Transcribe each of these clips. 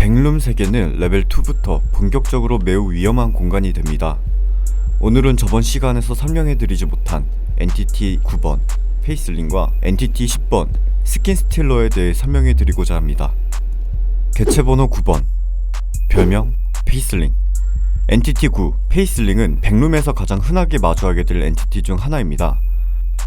백룸 세계는 레벨 2부터 본격적으로 매우 위험한 공간이 됩니다. 오늘은 저번 시간에서 설명해드리지 못한 엔티티 9번 페이슬링과 엔티티 10번 스킨스틸러에 대해 설명해드리고자 합니다. 개체번호 9번 별명 페이슬링. 엔티티 9 페이슬링은 백룸에서 가장 흔하게 마주하게 될 엔티티 중 하나입니다.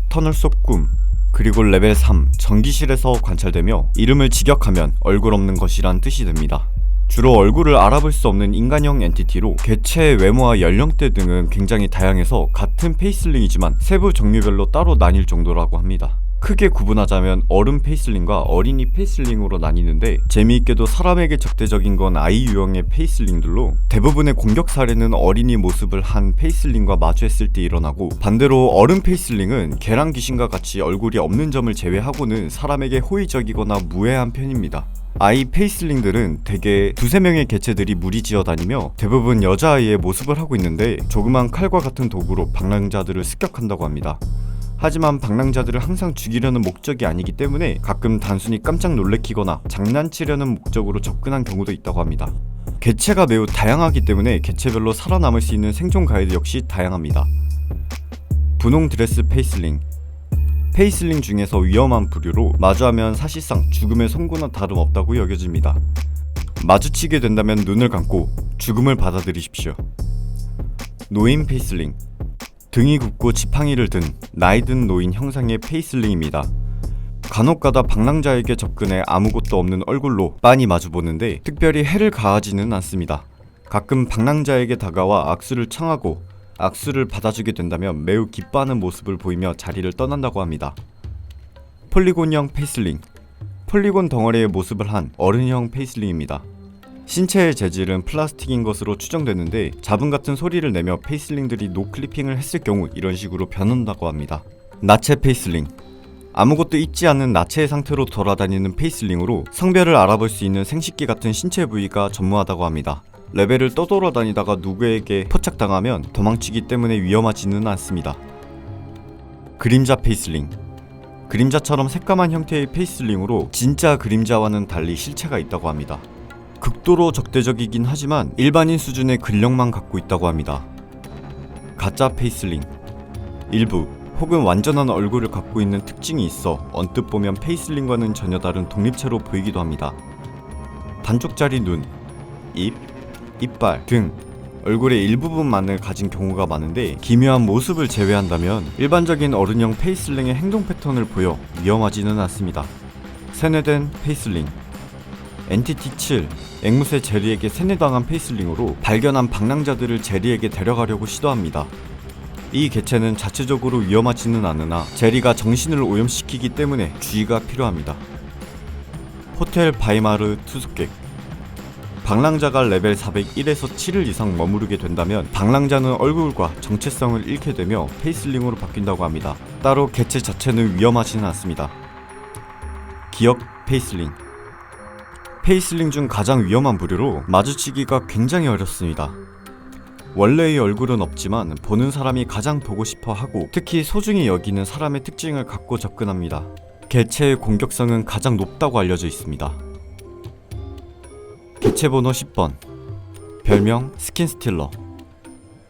터널 속 꿈, 그리고 레벨 3 전기실에서 관찰되며 이름을 직역하면 얼굴 없는 것이란 뜻이 됩니다. 주로 얼굴을 알아볼 수 없는 인간형 엔티티로 개체의 외모와 연령대 등은 굉장히 다양해서 같은 페이슬링이지만 세부 종류별로 따로 나뉠 정도라고 합니다. 크게 구분하자면 어른 페이슬링과 어린이 페이슬링으로 나뉘는데, 재미있게도 사람에게 적대적인 건 아이 유형의 페이슬링들로 대부분의 공격 사례는 어린이 모습을 한 페이슬링과 마주했을 때 일어나고, 반대로 어른 페이슬링은 계란 귀신과 같이 얼굴이 없는 점을 제외하고는 사람에게 호의적이거나 무해한 편입니다. 아이 페이슬링들은 대개 두세 명의 개체들이 무리지어 다니며 대부분 여자아이의 모습을 하고 있는데, 조그만 칼과 같은 도구로 방랑자들을 습격한다고 합니다. 하지만 방랑자들을 항상 죽이려는 목적이 아니기 때문에 가끔 단순히 깜짝 놀래키거나 장난치려는 목적으로 접근한 경우도 있다고 합니다. 개체가 매우 다양하기 때문에 개체별로 살아남을 수 있는 생존 가이드 역시 다양합니다. 분홍 드레스 페이슬링. 페이슬링 중에서 위험한 부류로 마주하면 사실상 죽음의 선고나 다름없다고 여겨집니다. 마주치게 된다면 눈을 감고 죽음을 받아들이십시오. 노인 페이슬링. 등이 굽고 지팡이를 든 나이 든 노인 형상의 페이슬링입니다. 간혹가다 방랑자에게 접근해 아무것도 없는 얼굴로 빤히 마주보는데 특별히 해를 가하지는 않습니다. 가끔 방랑자에게 다가와 악수를 청하고 악수를 받아주게 된다면 매우 기뻐하는 모습을 보이며 자리를 떠난다고 합니다. 폴리곤형 페이슬링. 폴리곤 덩어리의 모습을 한 어른형 페이슬링입니다. 신체의 재질은 플라스틱인 것으로 추정되는데 잡음 같은 소리를 내며 페이슬링들이 노클리핑을 했을 경우 이런 식으로 변한다고 합니다. 나체 페이슬링. 아무것도 있지 않은 나체의 상태로 돌아다니는 페이슬링으로 성별을 알아볼 수 있는 생식기 같은 신체 부위가 전무하다고 합니다. 레벨을 떠돌아다니다가 누구에게 포착당하면 도망치기 때문에 위험하지는 않습니다. 그림자 페이슬링. 그림자처럼 새까만 형태의 페이슬링으로 진짜 그림자와는 달리 실체가 있다고 합니다. 극도로 적대적이긴 하지만 일반인 수준의 근력만 갖고 있다고 합니다. 가짜 페이슬링. 일부 혹은 완전한 얼굴을 갖고 있는 특징이 있어 언뜻 보면 페이슬링과는 전혀 다른 독립체로 보이기도 합니다. 반쪽짜리 눈, 입, 이빨 등 얼굴의 일부분만을 가진 경우가 많은데, 기묘한 모습을 제외한다면 일반적인 어른형 페이슬링의 행동 패턴을 보여 위험하지는 않습니다. 세뇌된 페이슬링. 엔티티 7 앵무새 제리에게 세뇌당한 페이슬링으로 발견한 방랑자들을 제리에게 데려가려고 시도합니다. 이 개체는 자체적으로 위험하지는 않으나 제리가 정신을 오염시키기 때문에 주의가 필요합니다. 호텔 바이마르 투숙객. 방랑자가 레벨 401에서 7일 이상 머무르게 된다면 방랑자는 얼굴과 정체성을 잃게 되며 페이슬링으로 바뀐다고 합니다. 따로 개체 자체는 위험하지는 않습니다. 기억 페이슬링. 페이슬링 중 가장 위험한 부류로 마주치기가 굉장히 어렵습니다. 원래의 얼굴은 없지만 보는 사람이 가장 보고 싶어 하고 특히 소중히 여기는 사람의 특징을 갖고 접근합니다. 개체의 공격성은 가장 높다고 알려져 있습니다. 개체번호 10번 별명 스킨스틸러.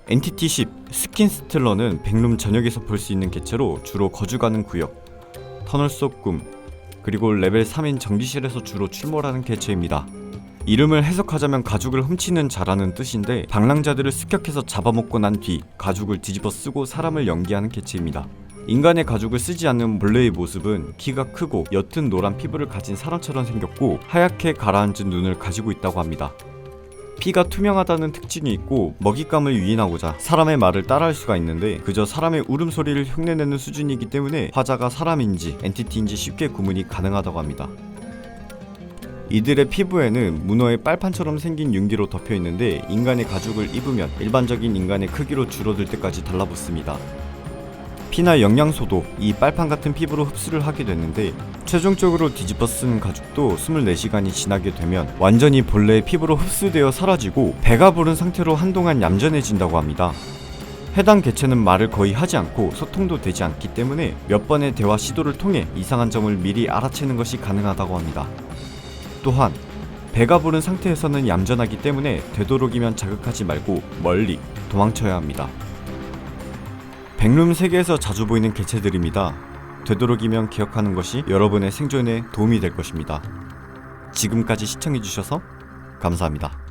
엔티티 10 스킨스틸러는 백룸 전역에서 볼 수 있는 개체로 주로 거주가는 구역, 터널 속 꿈, 그리고 레벨 3인 전기실에서 주로 출몰하는 개체입니다. 이름을 해석하자면 가죽을 훔치는 자라는 뜻인데, 방랑자들을 습격해서 잡아먹고 난 뒤 가죽을 뒤집어 쓰고 사람을 연기하는 개체입니다. 인간의 가죽을 쓰지 않는 본래의 모습은 키가 크고 옅은 노란 피부를 가진 사람처럼 생겼고 하얗게 가라앉은 눈을 가지고 있다고 합니다. 피가 투명하다는 특징이 있고 먹잇감을 유인하고자 사람의 말을 따라할 수가 있는데, 그저 사람의 울음소리를 흉내내는 수준이기 때문에 화자가 사람인지 엔티티인지 쉽게 구분이 가능하다고 합니다. 이들의 피부에는 문어의 빨판처럼 생긴 융기로 덮여 있는데, 인간의 가죽을 입으면 일반적인 인간의 크기로 줄어들 때까지 달라붙습니다. 피나 영양소도 이 빨판 같은 피부로 흡수를 하게 되는데, 최종적으로 뒤집어 쓴 가죽도 24시간이 지나게 되면 완전히 본래의 피부로 흡수되어 사라지고 배가 부른 상태로 한동안 얌전해진다고 합니다. 해당 개체는 말을 거의 하지 않고 소통도 되지 않기 때문에 몇 번의 대화 시도를 통해 이상한 점을 미리 알아채는 것이 가능하다고 합니다. 또한 배가 부른 상태에서는 얌전하기 때문에 되도록이면 자극하지 말고 멀리 도망쳐야 합니다. 백룸 세계에서 자주 보이는 개체들입니다. 되도록이면 기억하는 것이 여러분의 생존에 도움이 될 것입니다. 지금까지 시청해주셔서 감사합니다.